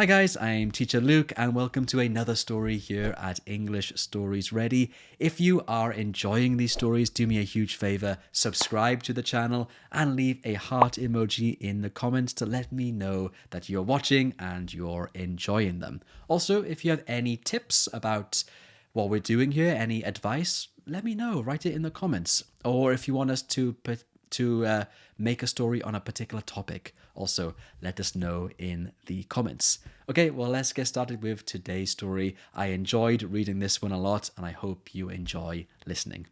Hi guys, I'm Teacher Luke and welcome to another story here at English Stories Ready. If you are enjoying these stories, do me a huge favor, subscribe to the channel and leave a heart emoji in the comments to let me know that you're watching and you're enjoying them. Also, if you have any tips about what we're doing here, any advice, let me know, write it in the comments. Or if you want us to make a story on a particular topic, also let us know in the comments. Okay, well, let's get started with today's story. I enjoyed reading this one a lot, and I hope you enjoy listening.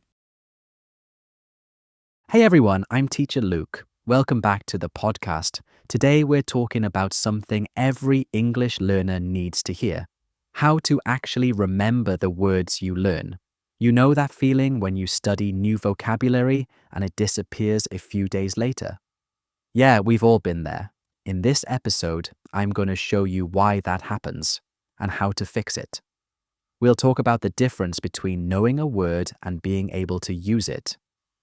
Hey everyone, I'm Teacher Luke. Welcome back to the podcast. Today we're talking about something every English learner needs to hear: how to actually remember the words you learn. You know that feeling when you study new vocabulary and it disappears a few days later? Yeah, we've all been there. In this episode, I'm going to show you why that happens and how to fix it. We'll talk about the difference between knowing a word and being able to use it.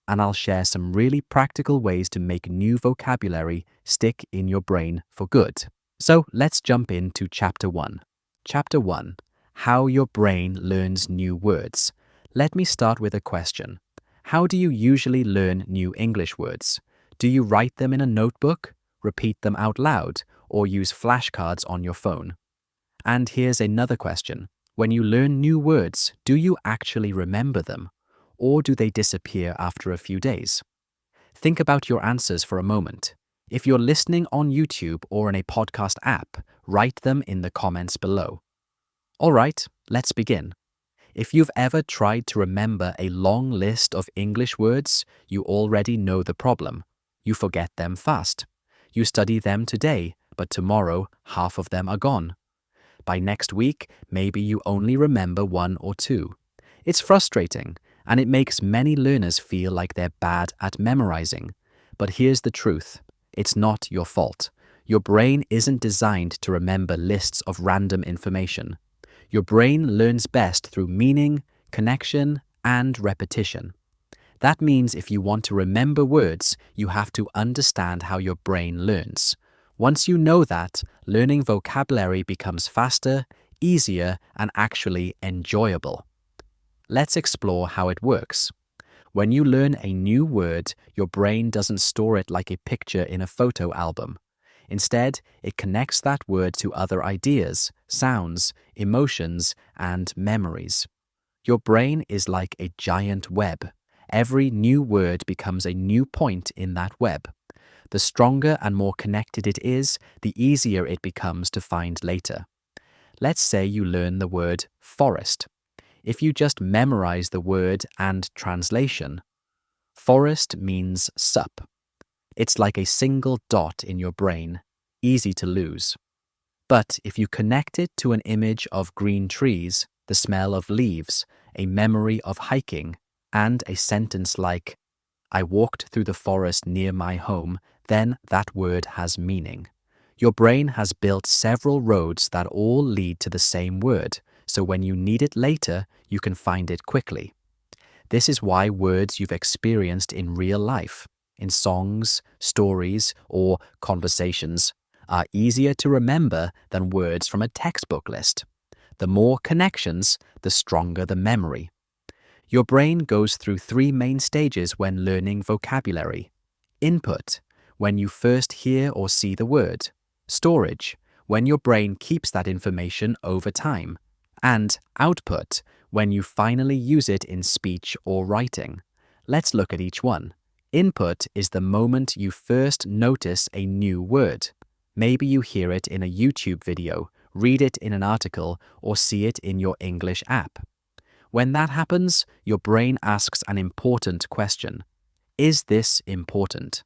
And I'll share some really practical ways to make new vocabulary stick in your brain for good. So let's jump into Chapter 1. Chapter 1. How your brain learns new words. Let me start with a question. How do you usually learn new English words? Do you write them in a notebook, repeat them out loud, or use flashcards on your phone? And here's another question. When you learn new words, do you actually remember them? Or do they disappear after a few days? Think about your answers for a moment. If you're listening on YouTube or in a podcast app, write them in the comments below. All right, let's begin. If you've ever tried to remember a long list of English words, you already know the problem. You forget them fast. You study them today, but tomorrow half of them are gone. By next week, maybe you only remember one or two. It's frustrating, and it makes many learners feel like they're bad at memorizing. But here's the truth. It's not your fault. Your brain isn't designed to remember lists of random information. Your brain learns best through meaning, connection, and repetition. That means if you want to remember words, you have to understand how your brain learns. Once you know that, learning vocabulary becomes faster, easier, and actually enjoyable. Let's explore how it works. When you learn a new word, your brain doesn't store it like a picture in a photo album. Instead, it connects that word to other ideas, sounds, emotions, and memories. Your brain is like a giant web. Every new word becomes a new point in that web. The stronger and more connected it is, the easier it becomes to find later. Let's say you learn the word forest. If you just memorize the word and translation, forest means sup. It's like a single dot in your brain, easy to lose. But if you connect it to an image of green trees, the smell of leaves, a memory of hiking, and a sentence like, "I walked through the forest near my home," then that word has meaning. Your brain has built several roads that all lead to the same word, so when you need it later, you can find it quickly. This is why words you've experienced in real life, in songs, stories, or conversations, are easier to remember than words from a textbook list. The more connections, the stronger the memory. Your brain goes through three main stages when learning vocabulary. Input, when you first hear or see the word. Storage, when your brain keeps that information over time. And output, when you finally use it in speech or writing. Let's look at each one. Input is the moment you first notice a new word. Maybe you hear it in a YouTube video, read it in an article, or see it in your English app. When that happens, your brain asks an important question. Is this important?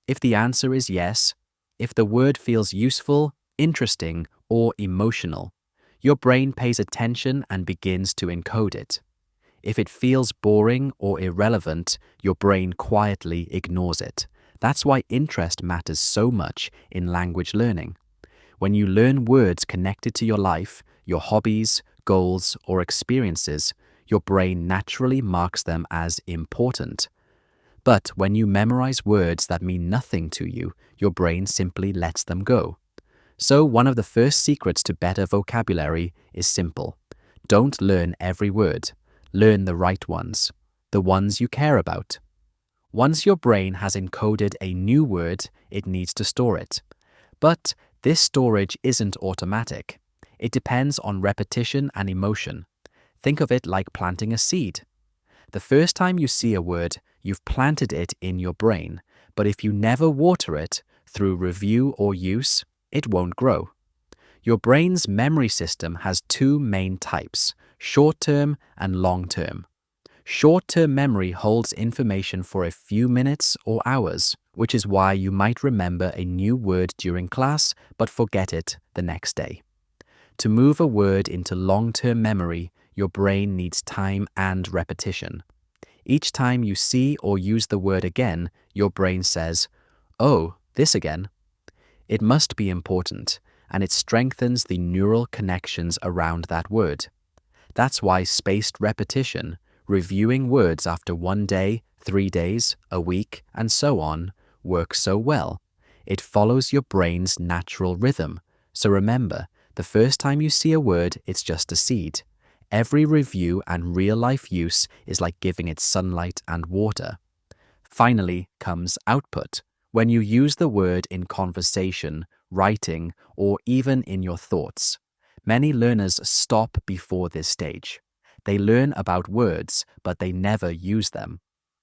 If the answer is yes, if the word feels useful, interesting, or emotional, your brain pays attention and begins to encode it. If it feels boring or irrelevant, your brain quietly ignores it. That's why interest matters so much in language learning. When you learn words connected to your life, your hobbies, goals, or experiences, your brain naturally marks them as important. But when you memorize words that mean nothing to you, your brain simply lets them go. So, one of the first secrets to better vocabulary is simple. Don't learn every word. Learn the right ones, the ones you care about. Once your brain has encoded a new word, it needs to store it. But this storage isn't automatic. It depends on repetition and emotion. Think of it like planting a seed. The first time you see a word, you've planted it in your brain, but if you never water it through review or use, it won't grow. Your brain's memory system has two main types, short-term and long-term. Short-term memory holds information for a few minutes or hours, which is why you might remember a new word during class but forget it the next day. To move a word into long-term memory, your brain needs time and repetition. Each time you see or use the word again, your brain says, "Oh, this again." It must be important, and it strengthens the neural connections around that word. That's why spaced repetition, reviewing words after 1 day, 3 days, a week, and so on, works so well. It follows your brain's natural rhythm. So remember, the first time you see a word, it's just a seed. Every review and real-life use is like giving it sunlight and water. Finally comes output. When you use the word in conversation, writing, or even in your thoughts. Many learners stop before this stage. They learn about words, but they never use them.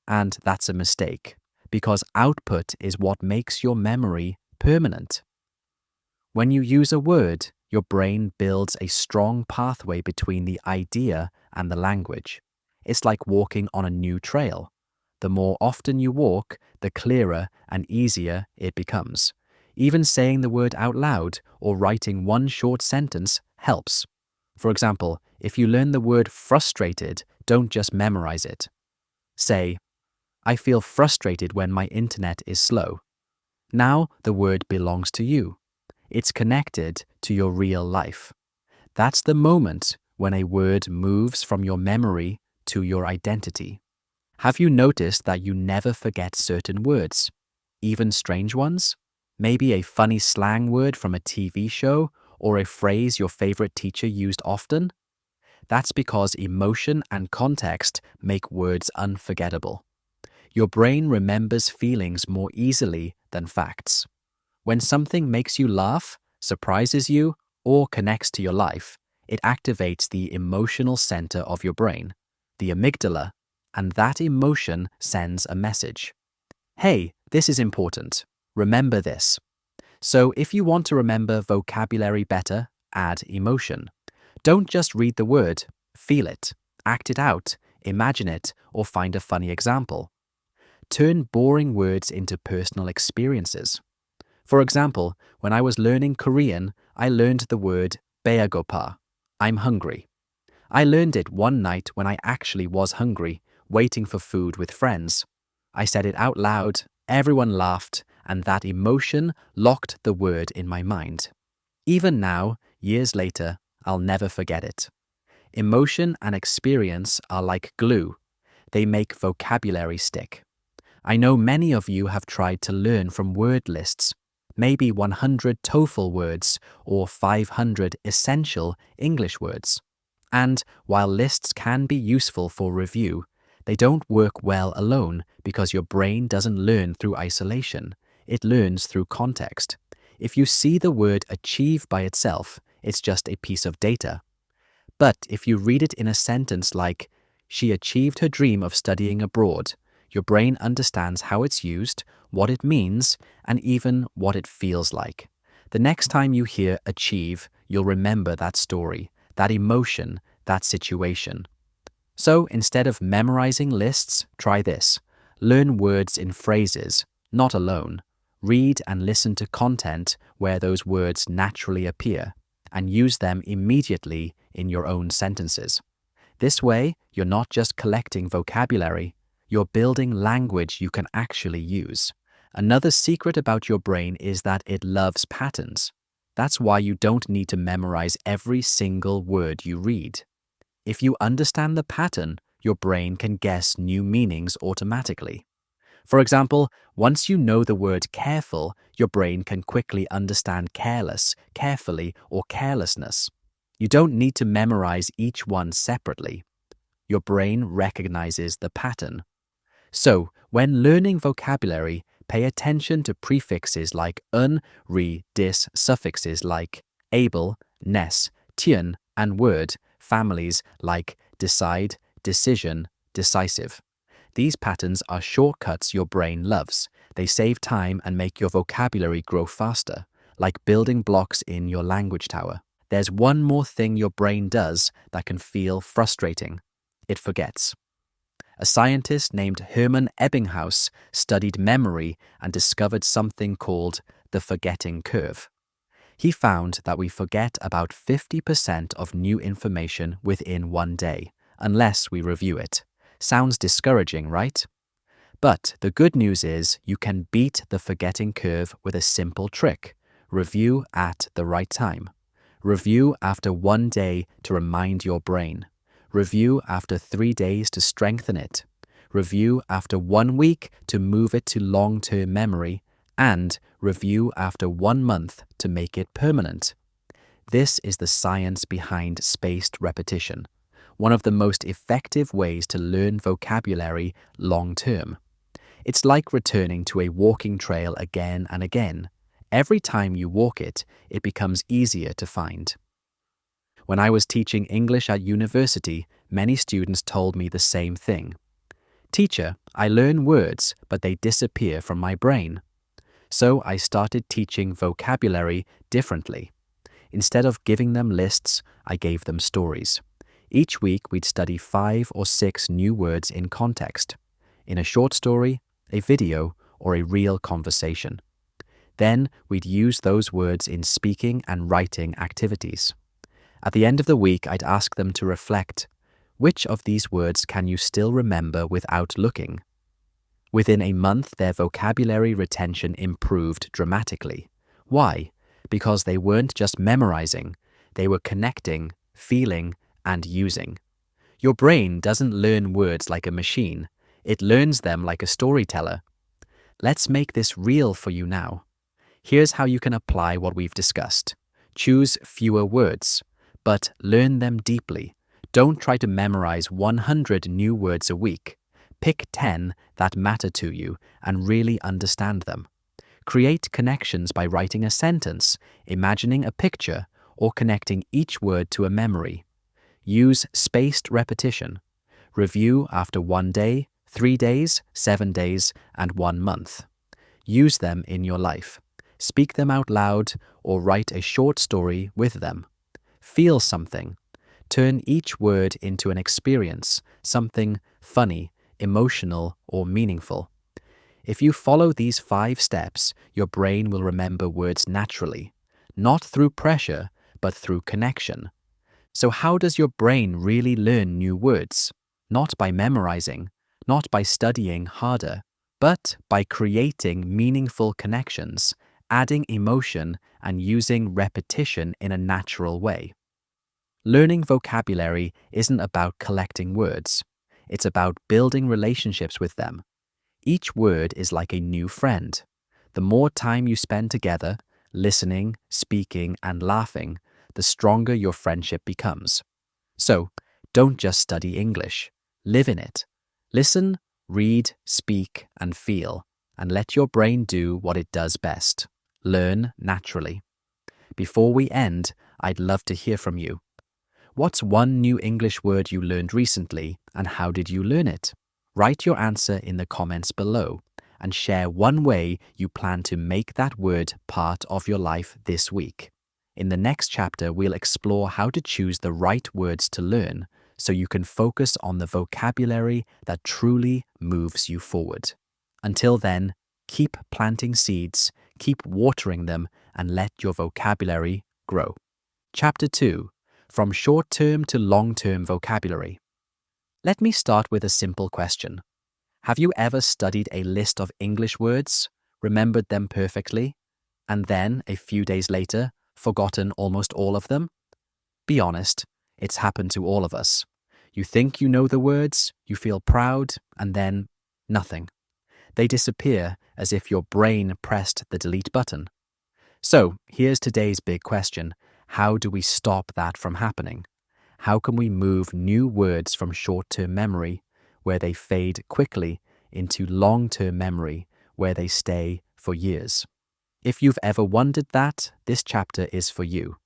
And that's a mistake, because output is what makes your memory permanent. When you use a word, your brain builds a strong pathway between the idea and the language. It's like walking on a new trail. The more often you walk, the clearer and easier it becomes. Even saying the word out loud or writing one short sentence helps. For example, if you learn the word frustrated, don't just memorize it. Say, "I feel frustrated when my internet is slow." Now the word belongs to you. It's connected to your real life. That's the moment when a word moves from your memory to your identity. Have you noticed that you never forget certain words, even strange ones? Maybe a funny slang word from a TV show or a phrase your favorite teacher used often? That's because emotion and context make words unforgettable. Your brain remembers feelings more easily than facts. When something makes you laugh, surprises you, or connects to your life, it activates the emotional center of your brain, the amygdala, and that emotion sends a message. Hey, this is important. Remember this. So if you want to remember vocabulary better, add emotion. Don't just read the word, feel it, act it out, imagine it, or find a funny example. Turn boring words into personal experiences. For example, when I was learning Korean, I learned the word 배고파. I'm hungry. I learned it one night when I actually was hungry, waiting for food with friends. I said it out loud, everyone laughed, and that emotion locked the word in my mind. Even now, years later, I'll never forget it. Emotion and experience are like glue. They make vocabulary stick. I know many of you have tried to learn from word lists, maybe 100 TOEFL words or 500 essential English words. And while lists can be useful for review, they don't work well alone because your brain doesn't learn through isolation. It learns through context. If you see the word achieve by itself, it's just a piece of data. But if you read it in a sentence like, "She achieved her dream of studying abroad," your brain understands how it's used, what it means, and even what it feels like. The next time you hear achieve, you'll remember that story, that emotion, that situation. So instead of memorizing lists, try this. Learn words in phrases, not alone. Read and listen to content where those words naturally appear, and use them immediately in your own sentences. This way, you're not just collecting vocabulary, you're building language you can actually use. Another secret about your brain is that it loves patterns. That's why you don't need to memorize every single word you read. If you understand the pattern, your brain can guess new meanings automatically. For example, once you know the word careful, your brain can quickly understand careless, carefully, or carelessness. You don't need to memorize each one separately. Your brain recognizes the pattern. So, when learning vocabulary, pay attention to prefixes like un, re, dis, suffixes like able, ness, tien, and word, families like decide, decision, decisive. These patterns are shortcuts your brain loves. They save time and make your vocabulary grow faster, like building blocks in your language tower. There's one more thing your brain does that can feel frustrating. It forgets. A scientist named Hermann Ebbinghaus studied memory and discovered something called the forgetting curve. He found that we forget about 50% of new information within one day, unless we review it. Sounds discouraging, right? But the good news is you can beat the forgetting curve with a simple trick. Review at the right time. Review after 1 day to remind your brain. Review after 3 days to strengthen it. Review after 1 week to move it to long-term memory. And review after 1 month to make it permanent. This is the science behind spaced repetition, one of the most effective ways to learn vocabulary long-term. It's like returning to a walking trail again and again. Every time you walk it, it becomes easier to find. When I was teaching English at university, many students told me the same thing. Teacher, I learn words, but they disappear from my brain. So I started teaching vocabulary differently. Instead of giving them lists, I gave them stories. Each week we'd study 5 or 6 new words in context, in a short story, a video, or a real conversation. Then we'd use those words in speaking and writing activities. At the end of the week, I'd ask them to reflect. Which of these words can you still remember without looking? Within a month, their vocabulary retention improved dramatically. Why? Because they weren't just memorizing, they were connecting, feeling, and using. Your brain doesn't learn words like a machine. It learns them like a storyteller. Let's make this real for you now. Here's how you can apply what we've discussed. Choose fewer words, but learn them deeply. Don't try to memorize 100 new words a week. Pick 10 that matter to you and really understand them. Create connections by writing a sentence, imagining a picture, or connecting each word to a memory. Use spaced repetition. Review after 1 day, 3 days, 7 days, and 1 month. Use them in your life. Speak them out loud or write a short story with them. Feel something. Turn each word into an experience, something funny, emotional, or meaningful. If you follow these 5 steps, your brain will remember words naturally, not through pressure, but through connection. So how does your brain really learn new words? Not by memorizing, not by studying harder, but by creating meaningful connections, adding emotion, and using repetition in a natural way. Learning vocabulary isn't about collecting words. It's about building relationships with them. Each word is like a new friend. The more time you spend together, listening, speaking, and laughing, the stronger your friendship becomes. So, don't just study English. Live in it. Listen, read, speak, and feel, and let your brain do what it does best. Learn naturally. Before we end, I'd love to hear from you. What's one new English word you learned recently, and how did you learn it? Write your answer in the comments below, and share one way you plan to make that word part of your life this week. In the next chapter, we'll explore how to choose the right words to learn so you can focus on the vocabulary that truly moves you forward. Until then, keep planting seeds, keep watering them, and let your vocabulary grow. Chapter 2. From short-term to long-term vocabulary. Let me start with a simple question. Have you ever studied a list of English words, remembered them perfectly, and then, a few days later, forgotten almost all of them? Be honest, it's happened to all of us. You think you know the words, you feel proud, and then nothing. They disappear as if your brain pressed the delete button. So, here's today's big question. How do we stop that from happening? How can we move new words from short-term memory, where they fade quickly, into long-term memory, where they stay for years? If you've ever wondered that, this chapter is for you.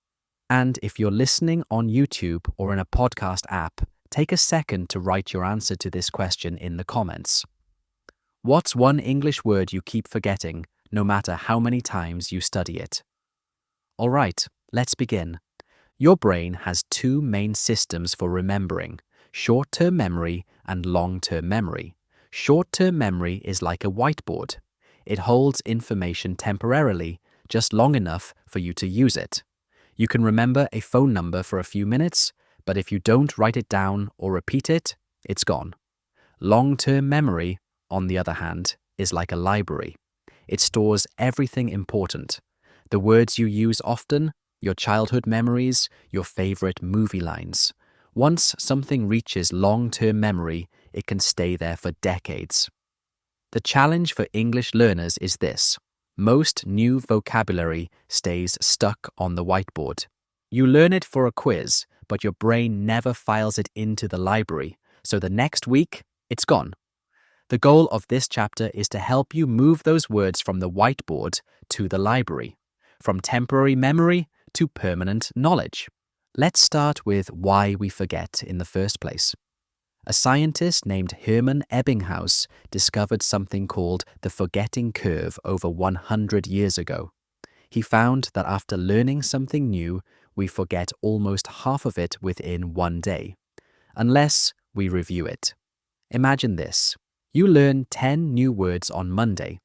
And if you're listening on YouTube or in a podcast app, take a second to write your answer to this question in the comments. What's one English word you keep forgetting, no matter how many times you study it? All right, let's begin. Your brain has two main systems for remembering: short-term memory and long-term memory. Short-term memory is like a whiteboard. It holds information temporarily, just long enough for you to use it. You can remember a phone number for a few minutes, but if you don't write it down or repeat it, it's gone. Long-term memory, on the other hand, is like a library. It stores everything important: the words you use often, your childhood memories, your favorite movie lines. Once something reaches long-term memory, it can stay there for decades. The challenge for English learners is this: most new vocabulary stays stuck on the whiteboard. You learn it for a quiz, but your brain never files it into the library, so the next week, it's gone. The goal of this chapter is to help you move those words from the whiteboard to the library, from temporary memory to permanent knowledge. Let's start with why we forget in the first place. A scientist named Hermann Ebbinghaus discovered something called the forgetting curve over 100 years ago. He found that after learning something new, we forget almost half of it within one day, unless we review it. Imagine this. You learn 10 new words on Monday.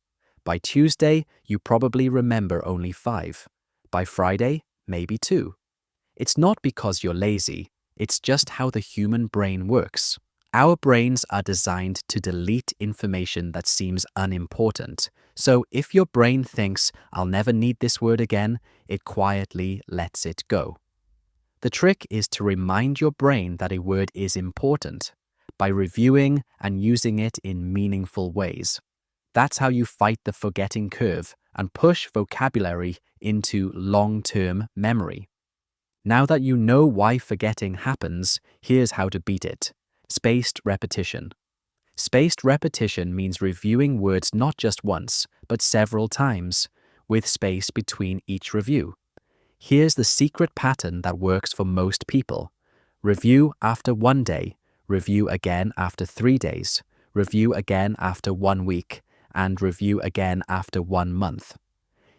By Tuesday, you probably remember only 5. By Friday, maybe 2. It's not because you're lazy, it's just how the human brain works. Our brains are designed to delete information that seems unimportant. So if your brain thinks, "I'll never need this word again," it quietly lets it go. The trick is to remind your brain that a word is important by reviewing and using it in meaningful ways. That's how you fight the forgetting curve and push vocabulary into long-term memory. Now that you know why forgetting happens, here's how to beat it. Spaced repetition. Spaced repetition means reviewing words not just once, but several times, with space between each review. Here's the secret pattern that works for most people. Review after 1 day, review again after 3 days, review again after 1 week, and review again after 1 month.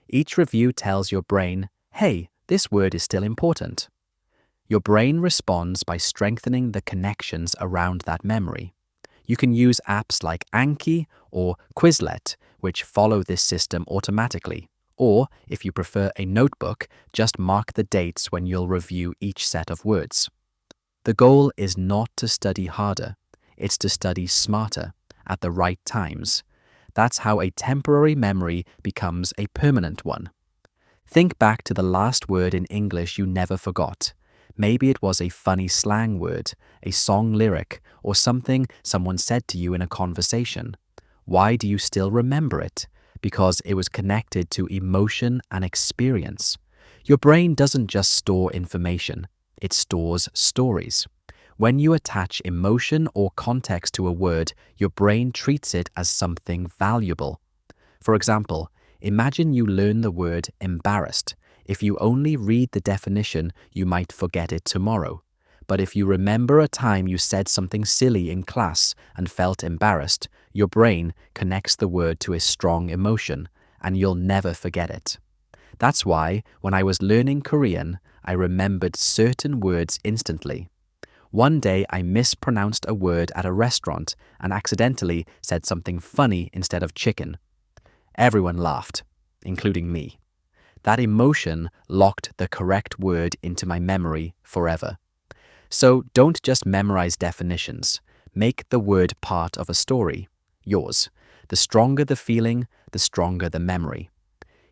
Each review tells your brain, "Hey, this word is still important." Your brain responds by strengthening the connections around that memory. You can use apps like Anki or Quizlet, which follow this system automatically. Or, if you prefer a notebook, just mark the dates when you'll review each set of words. The goal is not to study harder, it's to study smarter, at the right times. That's how a temporary memory becomes a permanent one. Think back to the last word in English you never forgot. Maybe it was a funny slang word, a song lyric, or something someone said to you in a conversation. Why do you still remember it? Because it was connected to emotion and experience. Your brain doesn't just store information, it stores stories. When you attach emotion or context to a word, your brain treats it as something valuable. For example, imagine you learn the word embarrassed. If you only read the definition, you might forget it tomorrow. But if you remember a time you said something silly in class and felt embarrassed, your brain connects the word to a strong emotion, and you'll never forget it. That's why, when I was learning Korean, I remembered certain words instantly. One day I mispronounced a word at a restaurant and accidentally said something funny instead of chicken. Everyone laughed, including me. That emotion locked the correct word into my memory forever. So don't just memorize definitions. Make the word part of a story, yours. The stronger the feeling, the stronger the memory.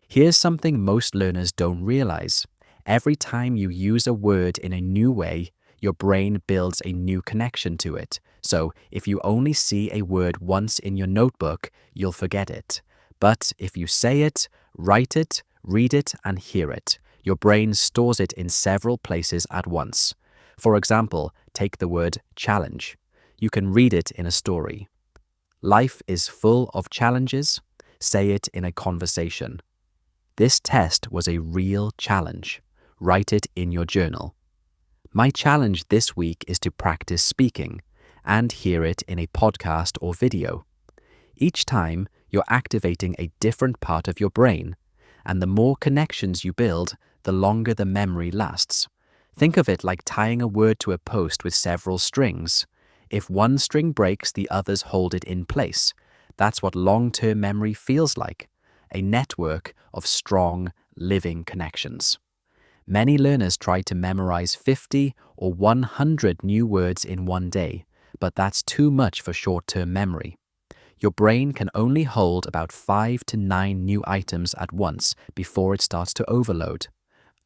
Here's something most learners don't realize. Every time you use a word in a new way, your brain builds a new connection to it, So if you only see a word once in your notebook, you'll forget it. But if you say it, write it, read it, and hear it, your brain stores it in several places at once. For example, take the word challenge. You can read it in a story. Life is full of challenges. Say it in a conversation. This test was a real challenge. Write it in your journal. My challenge this week is to practice speaking and hear it in a podcast or video. Each time, you're activating a different part of your brain, and the more connections you build, the longer the memory lasts. Think of it like tying a word to a post with several strings. If one string breaks, the others hold it in place. That's what long-term memory feels like, a network of strong, living connections. Many learners try to memorize 50 or 100 new words in one day, but that's too much for short-term memory. Your brain can only hold about 5 to 9 new items at once before it starts to overload.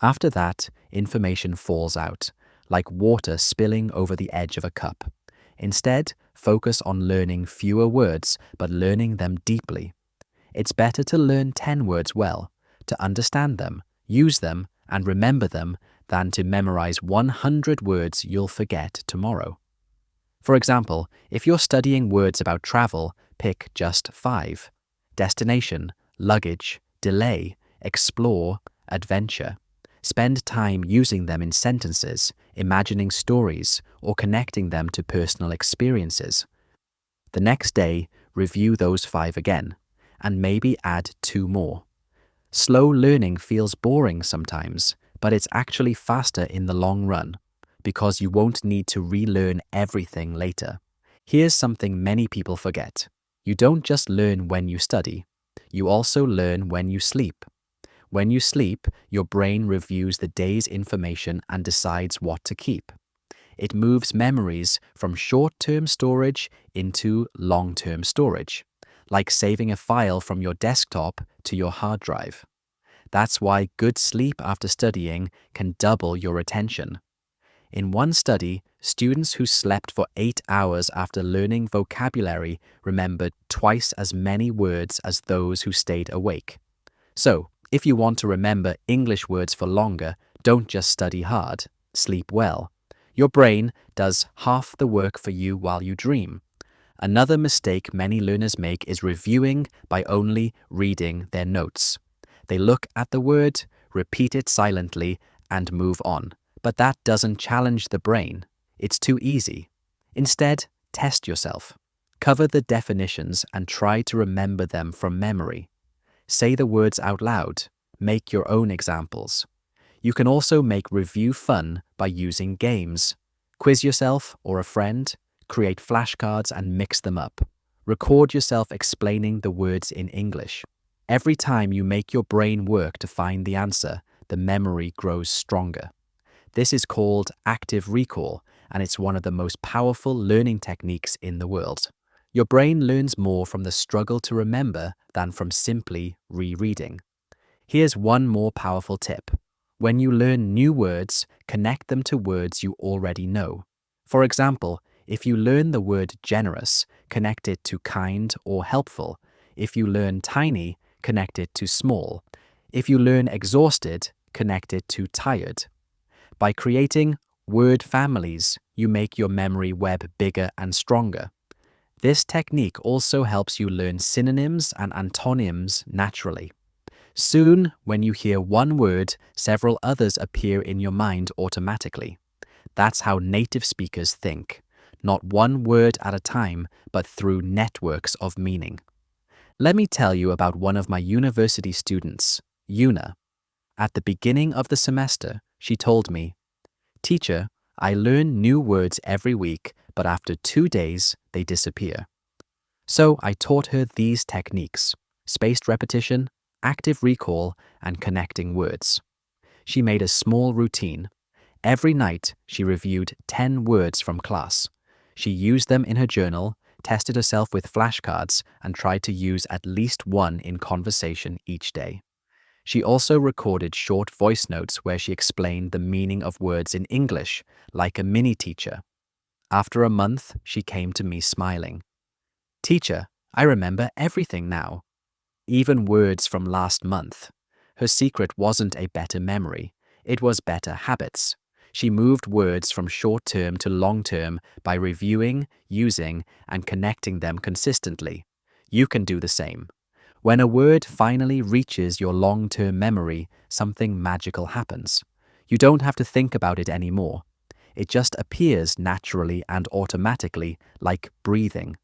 After that, information falls out, like water spilling over the edge of a cup. Instead, focus on learning fewer words, but learning them deeply. It's better to learn 10 words well, to understand them, use them, and remember them, than to memorize 100 words you'll forget tomorrow. For example, if you're studying words about travel, pick just 5. Destination, luggage, delay, explore, adventure. Spend time using them in sentences, imagining stories, or connecting them to personal experiences. The next day, review those 5 again, and maybe add 2 more. Slow learning feels boring sometimes, but it's actually faster in the long run, because you won't need to relearn everything later. Here's something many people forget. You don't just learn when you study, you also learn when you sleep. When you sleep, your brain reviews the day's information and decides what to keep. It moves memories from short-term storage into long-term storage, like saving a file from your desktop to your hard drive. That's why good sleep after studying can double your attention. In one study, students who slept for 8 hours after learning vocabulary remembered twice as many words as those who stayed awake. So, if you want to remember English words for longer, don't just study hard, sleep well. Your brain does half the work for you while you dream. Another mistake many learners make is reviewing by only reading their notes. They look at the word, repeat it silently, and move on. But that doesn't challenge the brain. It's too easy. Instead, test yourself. Cover the definitions and try to remember them from memory. Say the words out loud. Make your own examples. You can also make review fun by using games. Quiz yourself or a friend, create flashcards and mix them up. Record yourself explaining the words in English. Every time you make your brain work to find the answer, the memory grows stronger. This is called active recall, and it's one of the most powerful learning techniques in the world. Your brain learns more from the struggle to remember than from simply rereading. Here's one more powerful tip. When you learn new words, connect them to words you already know. For example, if you learn the word generous, connect it to kind or helpful. If you learn tiny, connect it to small. If you learn exhausted, connect it to tired. By creating word families, you make your memory web bigger and stronger. This technique also helps you learn synonyms and antonyms naturally. Soon, when you hear one word, several others appear in your mind automatically. That's how native speakers think, not one word at a time, but through networks of meaning. Let me tell you about one of my university students, Yuna. At the beginning of the semester, she told me, "Teacher, I learn new words every week, but after 2 days, they disappear." So I taught her these techniques: spaced repetition, active recall, and connecting words. She made a small routine. Every night, she reviewed 10 words from class. She used them in her journal, tested herself with flashcards, and tried to use at least one in conversation each day. She also recorded short voice notes where she explained the meaning of words in English, like a mini teacher. After a month, she came to me smiling. Teacher, I remember everything now, even words from last month. Her secret wasn't a better memory, it was better habits. She moved words from short-term to long-term by reviewing, using, and connecting them consistently. You can do the same. When a word finally reaches your long-term memory, something magical happens. You don't have to think about it anymore. It just appears naturally and automatically, like breathing.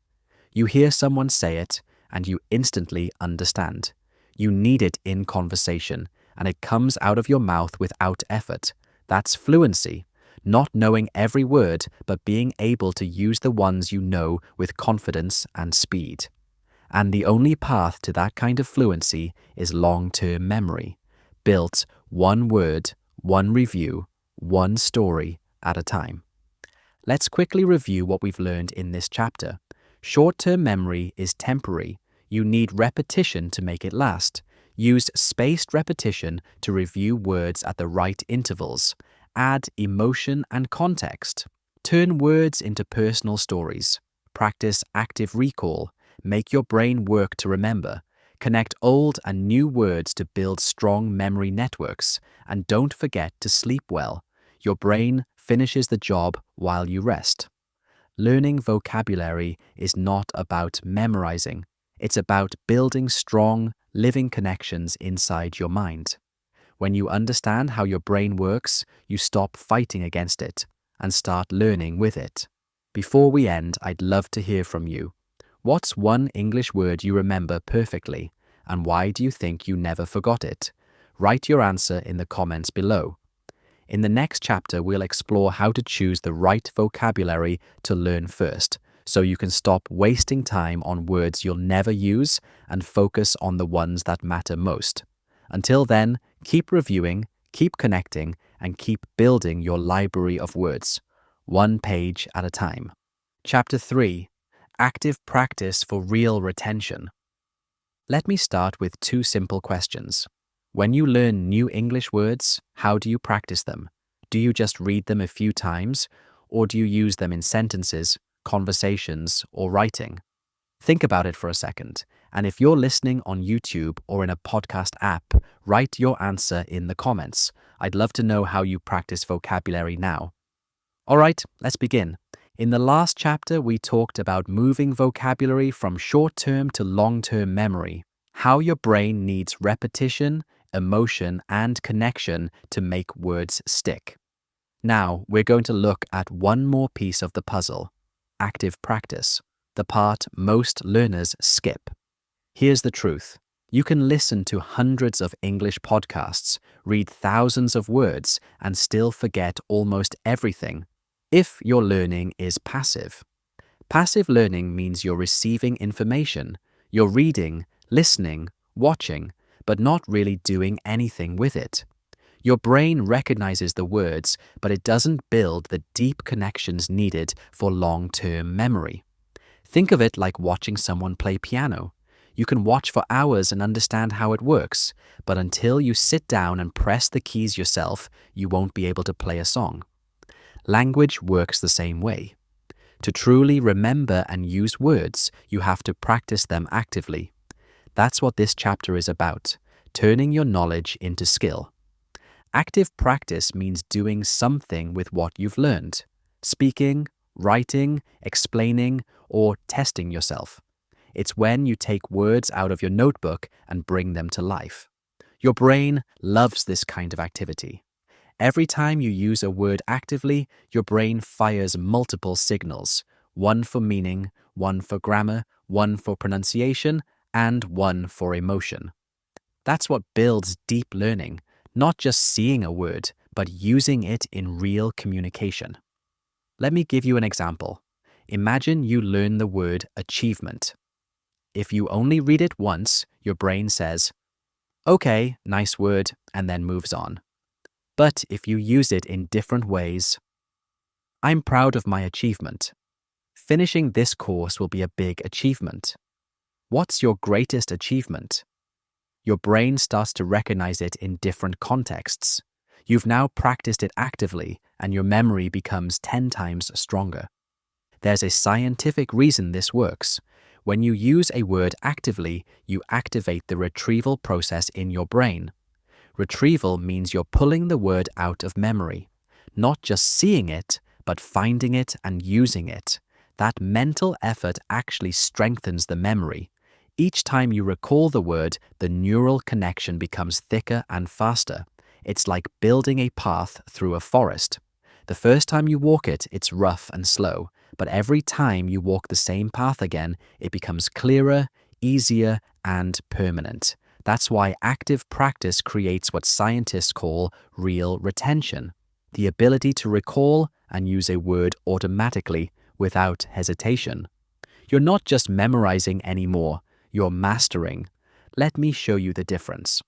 You hear someone say it, and you instantly understand. You need it in conversation, and it comes out of your mouth without effort. That's fluency. Not knowing every word, but being able to use the ones you know with confidence and speed. And the only path to that kind of fluency is long-term memory, built one word, one review, one story at a time. Let's quickly review what we've learned in this chapter. Short-term memory is temporary. You need repetition to make it last. Use spaced repetition to review words at the right intervals. Add emotion and context. Turn words into personal stories. Practice active recall. Make your brain work to remember. Connect old and new words to build strong memory networks. And don't forget to sleep well. Your brain finishes the job while you rest. Learning vocabulary is not about memorizing. It's about building strong, living connections inside your mind. When you understand how your brain works, you stop fighting against it and start learning with it. Before we end, I'd love to hear from you. What's one English word you remember perfectly, and why do you think you never forgot it? Write your answer in the comments below. In the next chapter, we'll explore how to choose the right vocabulary to learn first, so you can stop wasting time on words you'll never use and focus on the ones that matter most. Until then, keep reviewing, keep connecting, and keep building your library of words, one page at a time. Chapter 3. Active practice for real retention. Let me start with two simple questions. When you learn new English words, how do you practice them? Do you just read them a few times, or do you use them in sentences, conversations, or writing? Think about it for a second, and if you're listening on YouTube or in a podcast app, write your answer in the comments. I'd love to know how you practice vocabulary now. All right, let's begin. In the last chapter, we talked about moving vocabulary from short-term to long-term memory, how your brain needs repetition, emotion, and connection to make words stick. Now, we're going to look at one more piece of the puzzle, active practice, the part most learners skip. Here's the truth. You can listen to hundreds of English podcasts, read thousands of words, and still forget almost everything if your learning is passive. Passive learning means you're receiving information, you're reading, listening, watching, but not really doing anything with it. Your brain recognizes the words, but it doesn't build the deep connections needed for long-term memory. Think of it like watching someone play piano. You can watch for hours and understand how it works, but until you sit down and press the keys yourself, you won't be able to play a song. Language works the same way. To truly remember and use words, you have to practice them actively. That's what this chapter is about, turning your knowledge into skill. Active practice means doing something with what you've learned, speaking, writing, explaining, or testing yourself. It's when you take words out of your notebook and bring them to life. Your brain loves this kind of activity. Every time you use a word actively, your brain fires multiple signals, one for meaning, one for grammar, one for pronunciation, and one for emotion. That's what builds deep learning, not just seeing a word, but using it in real communication. Let me give you an example. Imagine you learn the word achievement. If you only read it once, your brain says, "Okay, nice word," and then moves on. But if you use it in different ways, "I'm proud of my achievement. Finishing this course will be a big achievement. What's your greatest achievement?" Your brain starts to recognize it in different contexts. You've now practiced it actively, and your memory becomes 10 times stronger. There's a scientific reason this works. When you use a word actively, you activate the retrieval process in your brain. Retrieval means you're pulling the word out of memory, not just seeing it, but finding it and using it. That mental effort actually strengthens the memory. Each time you recall the word, the neural connection becomes thicker and faster. It's like building a path through a forest. The first time you walk it, it's rough and slow, but every time you walk the same path again, it becomes clearer, easier, and permanent. That's why active practice creates what scientists call real retention, the ability to recall and use a word automatically without hesitation. You're not just memorizing anymore, you're mastering. Let me show you the difference.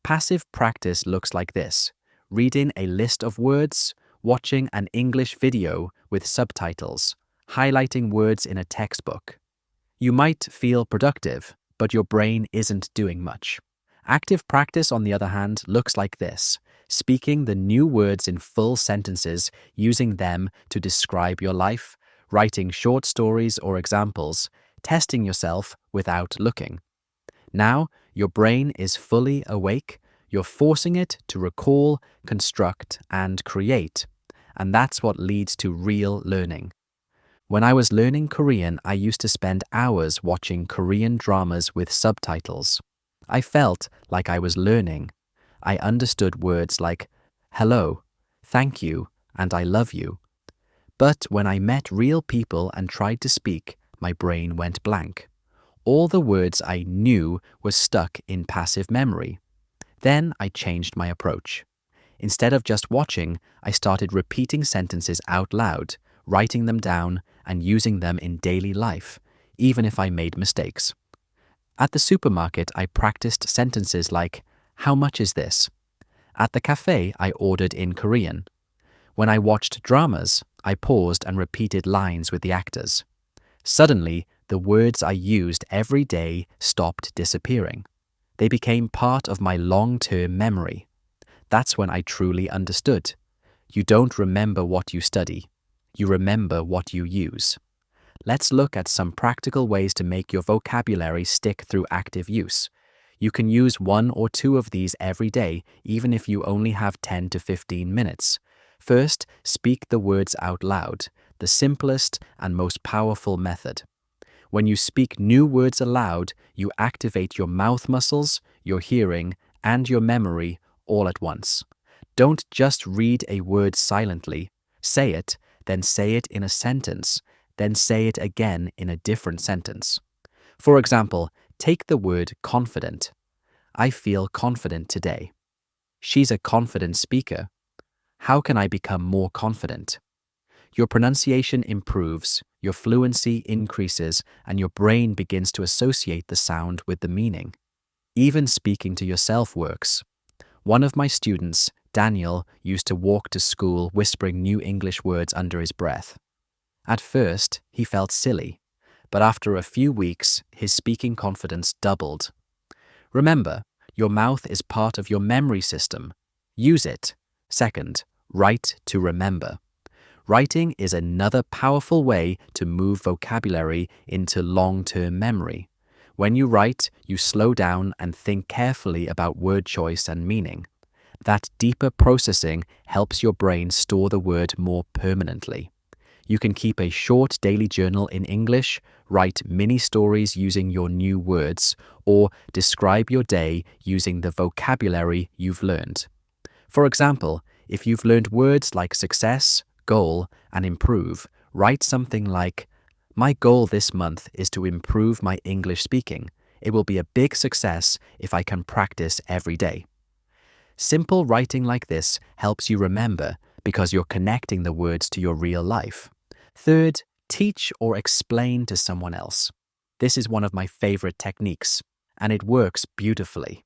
Passive practice looks like this: reading a list of words, watching an English video with subtitles, highlighting words in a textbook. You might feel productive, but your brain isn't doing much. Active practice, on the other hand, looks like this: speaking the new words in full sentences, using them to describe your life, writing short stories or examples, testing yourself without looking. Now, your brain is fully awake, you're forcing it to recall, construct, and create. And that's what leads to real learning. When I was learning Korean, I used to spend hours watching Korean dramas with subtitles. I felt like I was learning. I understood words like hello, thank you, and I love you. But when I met real people and tried to speak, my brain went blank. All the words I knew were stuck in passive memory. Then I changed my approach. Instead of just watching, I started repeating sentences out loud, writing them down, and using them in daily life, even if I made mistakes. At the supermarket, I practiced sentences like, "How much is this?" At the cafe, I ordered in Korean. When I watched dramas, I paused and repeated lines with the actors. Suddenly, the words I used every day stopped disappearing. They became part of my long-term memory. That's when I truly understood. You don't remember what you study. You remember what you use. Let's look at some practical ways to make your vocabulary stick through active use. You can use one or two of these every day, even if you only have 10 to 15 minutes. First, speak the words out loud, the simplest and most powerful method. When you speak new words aloud, you activate your mouth muscles, your hearing, and your memory all at once. Don't just read a word silently. Say it, then say it in a sentence, then say it again in a different sentence. For example, take the word confident. I feel confident today. She's a confident speaker. How can I become more confident? Your pronunciation improves, your fluency increases, and your brain begins to associate the sound with the meaning. Even speaking to yourself works. One of my students, Daniel, used to walk to school whispering new English words under his breath. At first, he felt silly, but after a few weeks, his speaking confidence doubled. Remember, your mouth is part of your memory system. Use it. Second, write to remember. Writing is another powerful way to move vocabulary into long-term memory. When you write, you slow down and think carefully about word choice and meaning. That deeper processing helps your brain store the word more permanently. You can keep a short daily journal in English, write mini stories using your new words, or describe your day using the vocabulary you've learned. For example, if you've learned words like success, goal, and improve, write something like, "My goal this month is to improve my English speaking. It will be a big success if I can practice every day." Simple writing like this helps you remember because you're connecting the words to your real life. Third, teach or explain to someone else. This is one of my favorite techniques, and it works beautifully.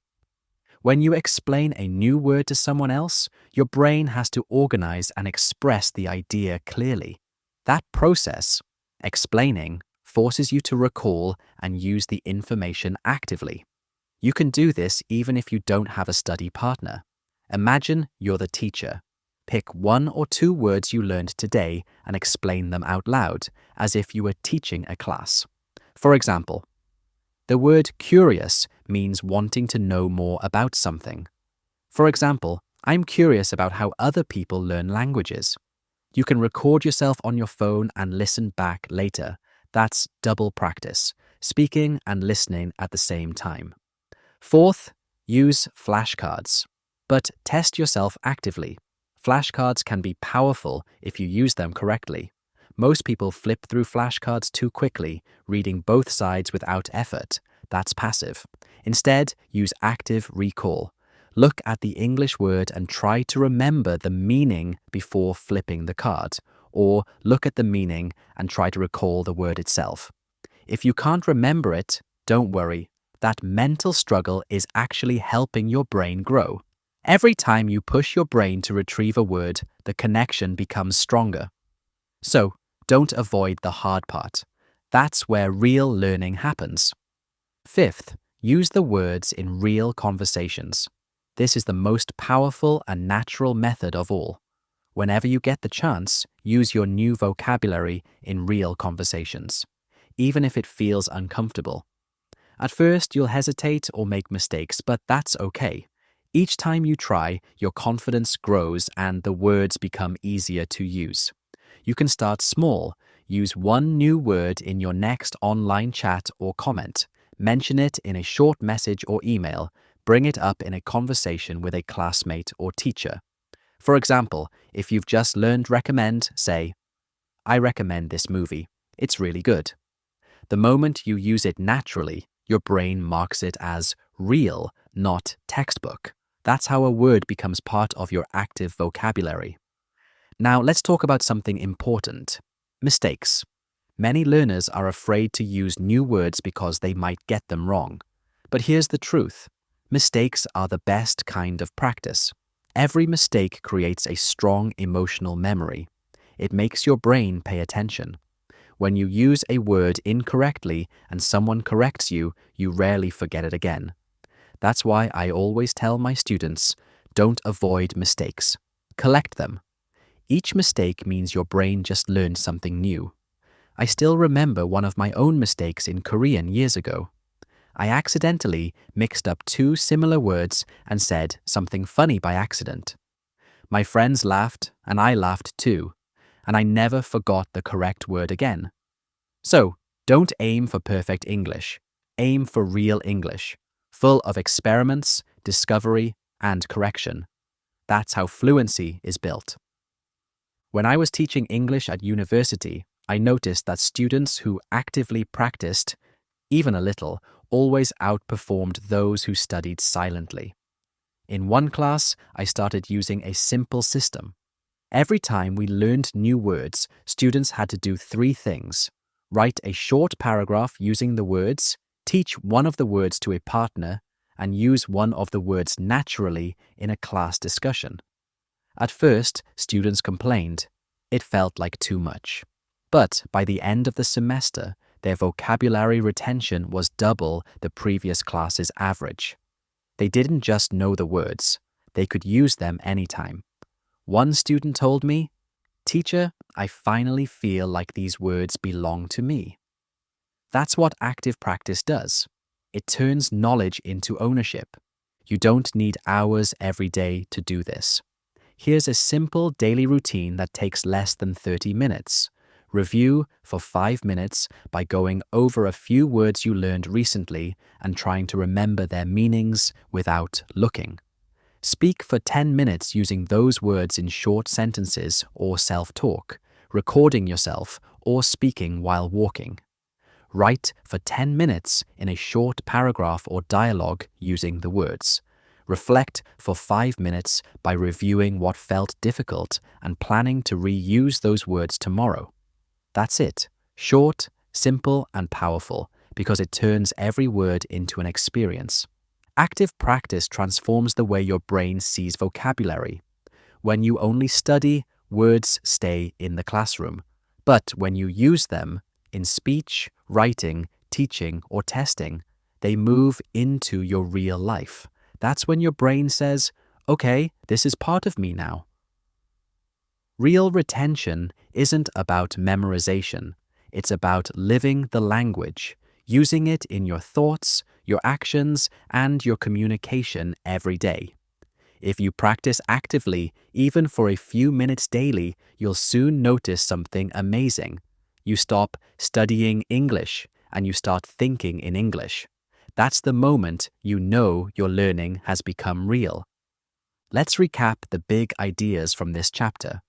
When you explain a new word to someone else, your brain has to organize and express the idea clearly. That process, explaining, forces you to recall and use the information actively. You can do this even if you don't have a study partner. Imagine you're the teacher. Pick 1 or 2 words you learned today and explain them out loud, as if you were teaching a class. For example, the word curious means wanting to know more about something. For example, I'm curious about how other people learn languages. You can record yourself on your phone and listen back later. That's double practice, speaking and listening at the same time. Fourth, use flashcards, but test yourself actively. Flashcards can be powerful if you use them correctly. Most people flip through flashcards too quickly, reading both sides without effort. That's passive. Instead, use active recall. Look at the English word and try to remember the meaning before flipping the card, or look at the meaning and try to recall the word itself. If you can't remember it, don't worry. That mental struggle is actually helping your brain grow. Every time you push your brain to retrieve a word, the connection becomes stronger. So, don't avoid the hard part. That's where real learning happens. Fifth, use the words in real conversations. This is the most powerful and natural method of all. Whenever you get the chance, use your new vocabulary in real conversations, even if it feels uncomfortable. At first, you'll hesitate or make mistakes, but that's okay. Each time you try, your confidence grows and the words become easier to use. You can start small. Use 1 new word in your next online chat or comment. Mention it in a short message or email. Bring it up in a conversation with a classmate or teacher. For example, if you've just learned recommend, say, "I recommend this movie. It's really good." The moment you use it naturally, your brain marks it as real, not textbook. That's how a word becomes part of your active vocabulary. Now, let's talk about something important: mistakes. Many learners are afraid to use new words because they might get them wrong. But here's the truth: mistakes are the best kind of practice. Every mistake creates a strong emotional memory. It makes your brain pay attention. When you use a word incorrectly and someone corrects you, you rarely forget it again. That's why I always tell my students, don't avoid mistakes. Collect them. Each mistake means your brain just learned something new. I still remember one of my own mistakes in Korean years ago. I accidentally mixed up 2 similar words and said something funny by accident. My friends laughed and I laughed too, and I never forgot the correct word again. So, don't aim for perfect English. Aim for real English, full of experiments, discovery, and correction. That's how fluency is built. When I was teaching English at university, I noticed that students who actively practiced, even a little, always outperformed those who studied silently. In one class, I started using a simple system. Every time we learned new words, students had to do 3 things: write a short paragraph using the words, teach one of the words to a partner, and use one of the words naturally in a class discussion. At first, students complained. It felt like too much. But by the end of the semester, their vocabulary retention was double the previous class's average. They didn't just know the words, they could use them anytime. One student told me, "Teacher, I finally feel like these words belong to me." That's what active practice does. It turns knowledge into ownership. You don't need hours every day to do this. Here's a simple daily routine that takes less than 30 minutes. Review for 5 minutes by going over a few words you learned recently and trying to remember their meanings without looking. Speak for 10 minutes using those words in short sentences or self-talk, recording yourself or speaking while walking. Write for 10 minutes in a short paragraph or dialogue using the words. Reflect for 5 minutes by reviewing what felt difficult and planning to reuse those words tomorrow. That's it. Short, simple, and powerful, because it turns every word into an experience. Active practice transforms the way your brain sees vocabulary. When you only study, words stay in the classroom. But when you use them in speech, writing, teaching, or testing, they move into your real life. That's when your brain says, "Okay, this is part of me now." Real retention isn't about memorization. It's about living the language, using it in your thoughts, your actions, and your communication every day. If you practice actively, even for a few minutes daily, you'll soon notice something amazing. You stop studying English and you start thinking in English. That's the moment you know your learning has become real. Let's recap the big ideas from this chapter.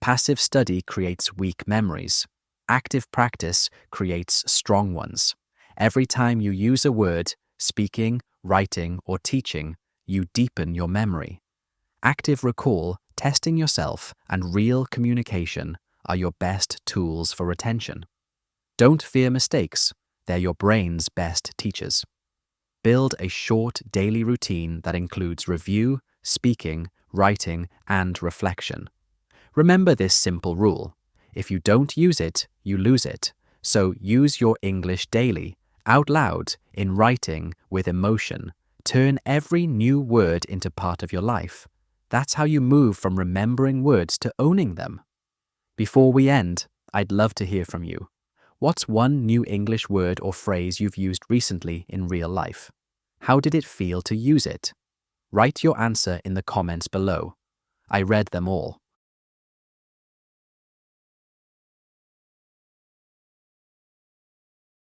Passive study creates weak memories. Active practice creates strong ones. Every time you use a word, speaking, writing, or teaching, you deepen your memory. Active recall, testing yourself, and real communication are your best tools for retention. Don't fear mistakes. They're your brain's best teachers. Build a short daily routine that includes review, speaking, writing, and reflection. Remember this simple rule. If you don't use it, you lose it. So use your English daily, out loud, in writing, with emotion. Turn every new word into part of your life. That's how you move from remembering words to owning them. Before we end, I'd love to hear from you. What's one new English word or phrase you've used recently in real life? How did it feel to use it? Write your answer in the comments below. I read them all.